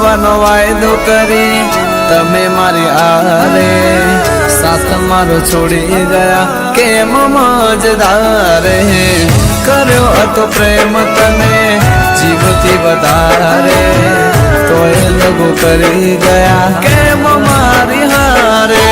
આવવાનો વાયદો કરી તમે મારી આરે, સાથ મારો છોડી ગયા કેમ મજદારે, કર્યો હતો પ્રેમ તને જીવથી વધારે, તોય લગો કરી ગયા કેમ મારી હારે.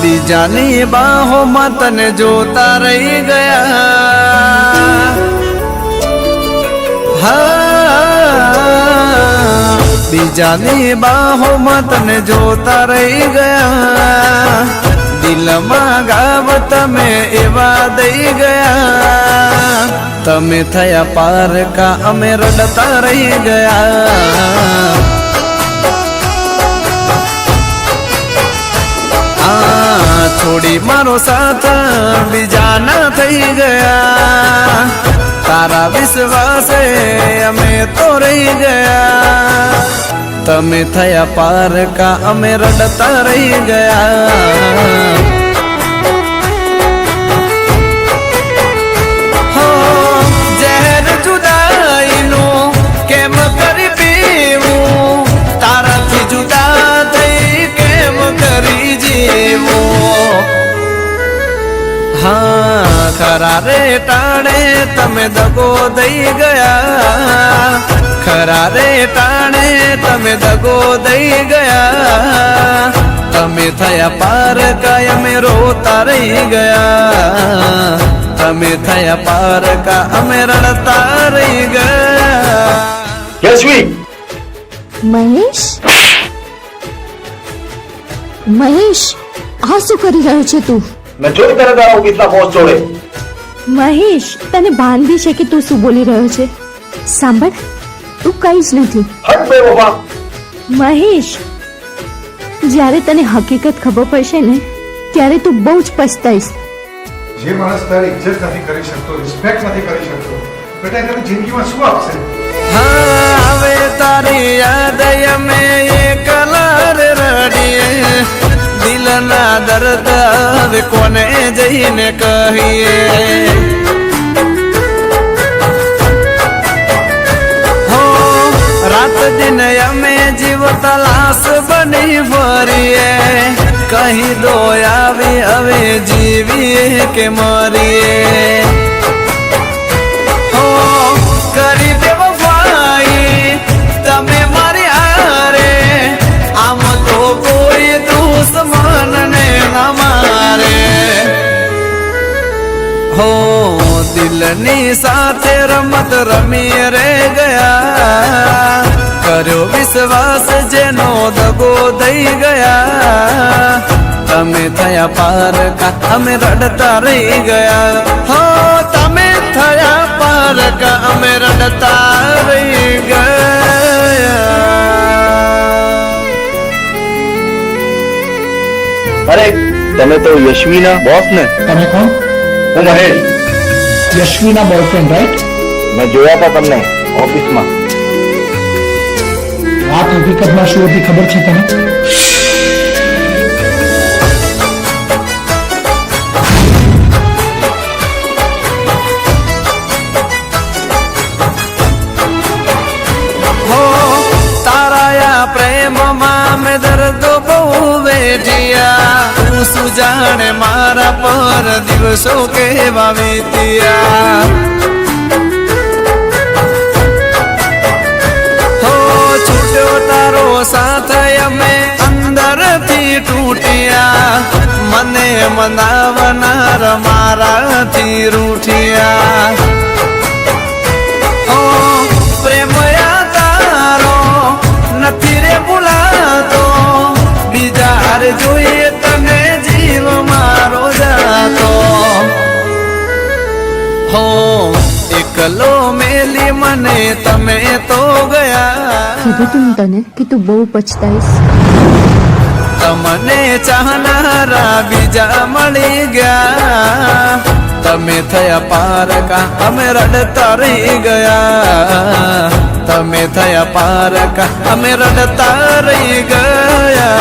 બીજાની બાહોમાં તને જોતા રહી ગયા, બીજાની બાહોમાં તને જોતા રહી ગયા, દિલમાં ગાવ તમે એવા દઈ ગયા, તમે થયા પારકા અમે રડતા રહી ગયા. છોડી મારો સાથ બીજાના થઈ ગયા, તારા વિશ્વાસે અમે તો રહી ગયા, તમે થયા પારકા અમે રડતા રહી ગયા. હો ઝેર જુદાઈનું કેમ કરી પીવું, તારાથી જુદા થઈ કેમ કરી જીવું. હા ખરા રે ટાણે તમે દગો દઈ ગયા, ખરા રે ટાણે તમે દગો દઈ ગયા, તમે થયા પારકા અમે રોતા રહી ગયા, તમે થયા પારકા અમે રડતા રહી ગયા. યશવી, મહેશ, મહેશ આ શું કરી રહ્યો છે તું? मैं चोरी कर रहा हूँ कितना पहुंच छोड़े. મહેશ તને ભાન બી છે કે તું શું બોલી રહ્યો છે? સાંભળ, તું કઈ જ નથી. हट बे बाबा. મહેશ, જ્યારે તને હકીકત ખબર પડશે ને ત્યારે તું બહુ જ પછતાઈશ. જે માણસ તારી ઇજ્જત નથી કરી શકતો, રિસ્પેક્ટ નથી કરી શકતો, બેટા તારી જિંદગીમાં શું આપશે? હા હવે તારી યાદ અમે એકલા રડીએ, દિલના દર્દ હવે કોને જઈને કહીએ. હો રાત દિન અમે જીવ તલાશ બની ફરીએ, કહી દો આવી હવે જીવીએ કે મરીએ. હો કરી દેવો ભાઈ તમે મારી હારે, આમ તો કોઈ દુશ્મન ને ના મારે. હો દિલની સાથે રમત રમી રે ગયા, કર્યો વિશ્વાસ જેનો દગો દઈ ગયા, તમે થયા પારકા અમે રડતા રહી ગયા. હો તમે થયા પારકા અમે રડતા રહી ગયા. अरे તમે તો યશવીના બોસ ને? તમે કોણ? હું મહેશ. યશવીના boyfriend right? મેં જોયા હતા તમને ઓફિસમાં. વાત હકીકતમાં શું હતી ખબર છે તને? હો તારાયા પ્રેમમાં મેં દર્દ બહુ વેઠિયા, તું શું જાણે મારા પર દિવસો કેવા વીત્યા. હો છૂટ્યો તારો સાથ અમે અંદરથી તૂટ્યા, મને મનાવનાર મારાથી રૂઠિયા. ઓ પ્રેમયા તારો નથી રે ભૂલાતો, બીજા હારે જોઈએ તને જીવ મારો જાતો. હો એકલો મેલી મને તમે તો ગયા, કીધું તું તને કે તું બહુ પછતાઈશ. તમને ચાહનારા બીજા મળી ગયા, તમે થયા પારકા અમે રડતા રહી ગયા, તમે થયા પારકા અમે રડતા રહી ગયા.